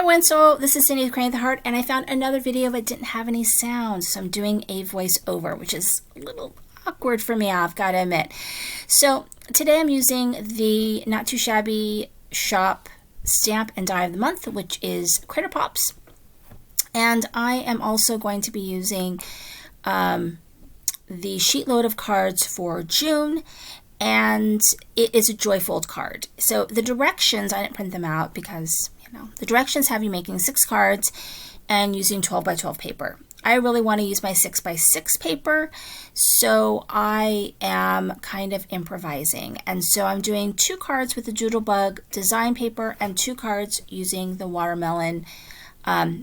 Hi everyone, so this is Cindy with Creating the Heart, and I found another video that didn't have any sound, so I'm doing a voiceover, which is a little awkward for me, I've got to admit. So today I'm using the Not Too Shabby Shop Stamp and Die of the Month, which is Critter Pops, and I am also going to be using the Sheetload of cards for June, and it is a Joyfold card. So the directions, I didn't print them out because the directions have you making 6 cards and using 12 by 12 paper. I really want to use my 6 by 6 paper, so I am kind of improvising. And so I'm doing 2 cards with the Doodlebug design paper and 2 cards using the watermelon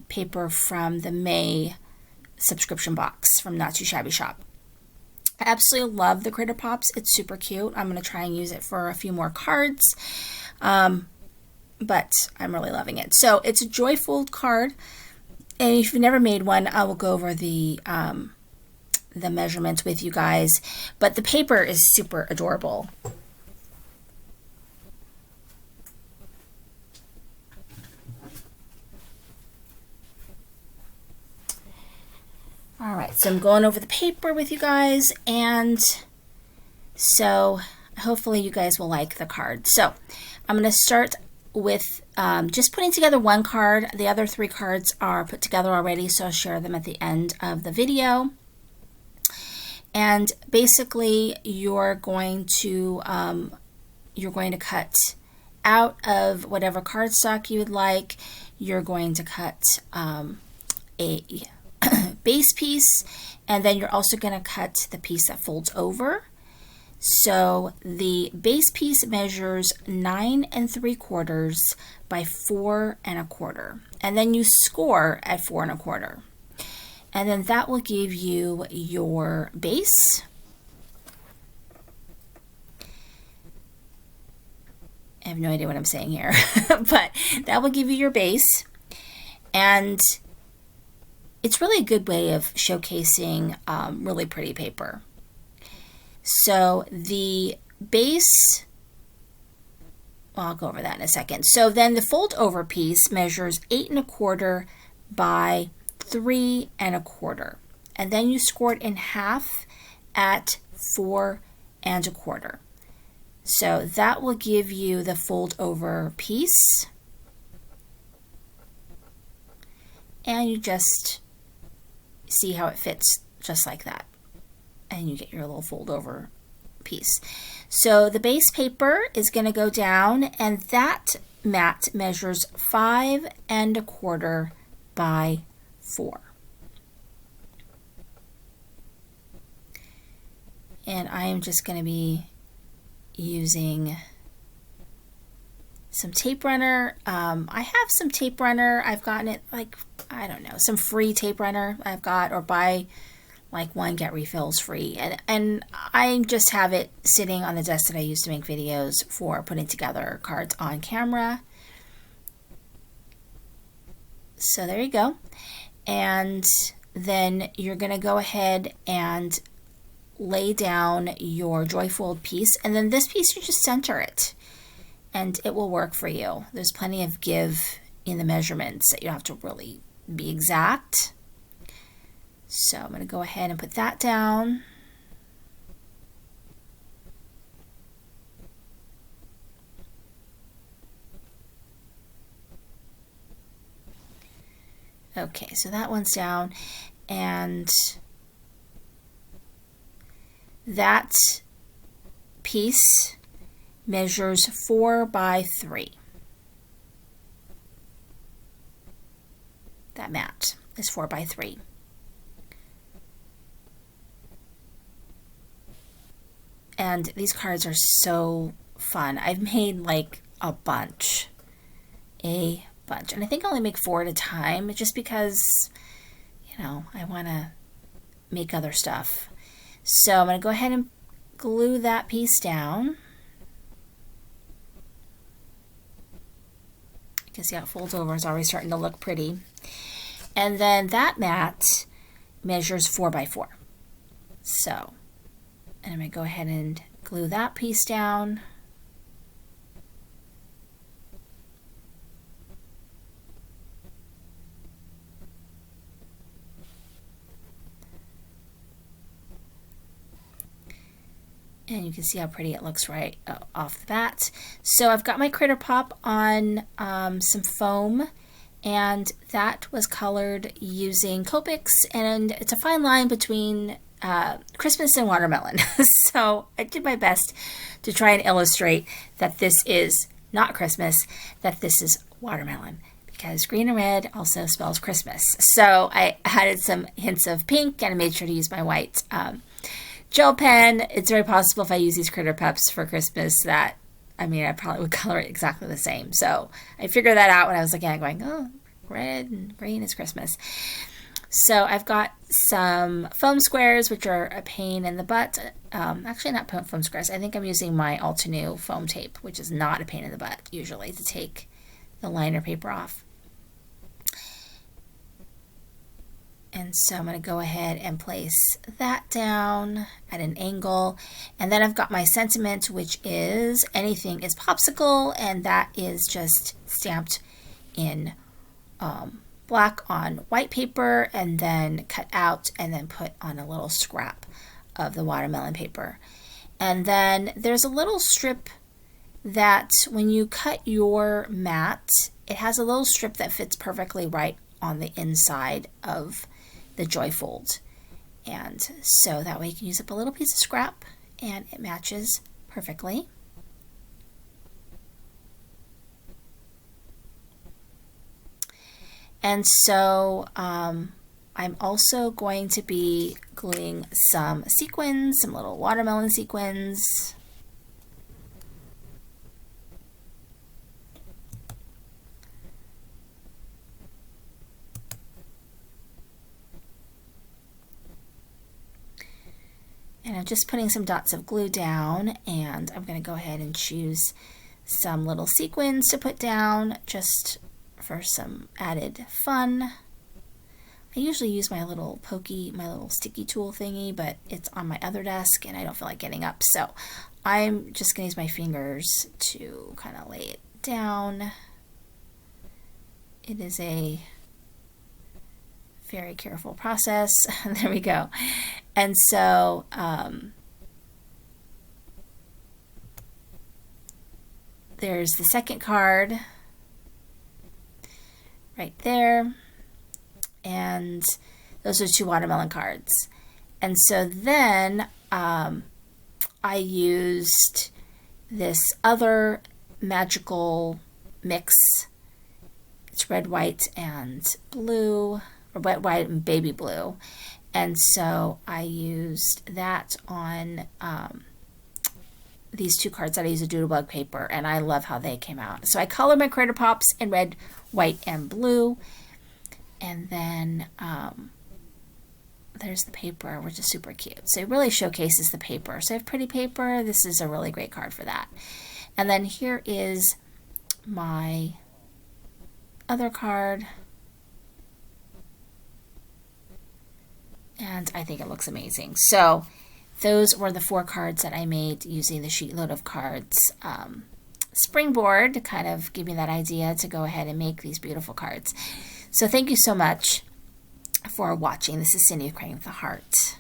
paper from the May subscription box from Not Too Shabby Shop. I absolutely love the Critter Pops. It's super cute. I'm going to try and use it for a few more cards. But I'm really loving it. So it's a Joyfold card, and if you've never made one, I will go over the measurements with you guys. But the paper is super adorable. All right, so I'm going over the paper with you guys, and so hopefully you guys will like the card. So I'm going to start with just putting together one card. The other 3 cards are put together already, so I'll share them at the end of the video. And basically you're going to cut out of whatever cardstock you would like. You're going to cut a base piece, and then you're also going to cut the piece that folds over. So the base piece measures 9 3/4 by 4 1/4, and then you score at 4 1/4, and then that will give you your base. I have no idea what I'm saying here, but that will give you your base, and it's really a good way of showcasing really pretty paper. So the base, well, I'll go over that in a second. So then the fold over piece measures 8 1/4 by 3 1/4. And then you score it in half at 4 1/4. So that will give you the fold over piece. And you just see how it fits just like that. And you get your little fold over piece. So the base paper is going to go down, and that mat measures 5 1/4 by 4. And I am just going to be using some tape runner. I have some tape runner. I've gotten it, like, I don't know, some free tape runner I've got, or buy like one get refills free, and I just have it sitting on the desk that I use to make videos for putting together cards on camera. So there you go. And then you're going to go ahead and lay down your Joyfold piece, and then this piece you just center it, and it will work for you. There's plenty of give in the measurements that you don't have to really be exact. So I'm going to go ahead and put that down. Okay, so that one's down, and that piece measures 4 by 3. That mat is 4 by 3. And these cards are so fun. I've made like a bunch. And I think I only make 4 at a time, just because, I want to make other stuff. So I'm going to go ahead and glue that piece down. You can see how it folds over. It's already starting to look pretty. And then that mat measures 4 by 4. So, and I'm going to go ahead and glue that piece down. And you can see how pretty it looks right off the bat. So I've got my Critter Pop on some foam, and that was colored using Copics, and it's a fine line between Christmas and watermelon. So I did my best to try and illustrate that this is not Christmas, that this is watermelon, because green and red also spells Christmas. So I added some hints of pink, and I made sure to use my white gel pen. It's very possible if I use these Critter Pups for Christmas that, I mean, I probably would color it exactly the same. So I figured that out when I was looking at it going, oh, red and green is Christmas. So I've got some foam squares, which are a pain in the butt. Actually, not foam squares. I think I'm using my Altenew foam tape, which is not a pain in the butt usually to take the liner paper off. And so I'm going to go ahead and place that down at an angle. And then I've got my sentiment, which is anything is popsicle, and that is just stamped in black on white paper and then cut out and then put on a little scrap of the watermelon paper. And then there's a little strip that when you cut your mat, it has a little strip that fits perfectly right on the inside of the Joyfold. And so that way you can use up a little piece of scrap and it matches perfectly. And so I'm also going to be gluing some sequins, some little watermelon sequins. And I'm just putting some dots of glue down, and I'm going to go ahead and choose some little sequins to put down just for some added fun. I usually use my little sticky tool thingy, but it's on my other desk and I don't feel like getting up. So I'm just going to use my fingers to kind of lay it down. It is a very careful process. There we go. And so there's the second card right there, and those are 2 watermelon cards. And so then I used this other magical mix. It's red, white, and blue, or wet, white, and baby blue. And so I used that on these 2 cards that I use a Doodlebug paper, and I love how they came out. So I colored my Critter Pops in red, white, and blue. And then there's the paper, which is super cute. So it really showcases the paper. So I have pretty paper. This is a really great card for that. And then here is my other card. And I think it looks amazing. So those were the 4 cards that I made using the Sheetload of Cards springboard to kind of give me that idea to go ahead and make these beautiful cards. So thank you so much for watching. This is Cindy with Creating with a Heart.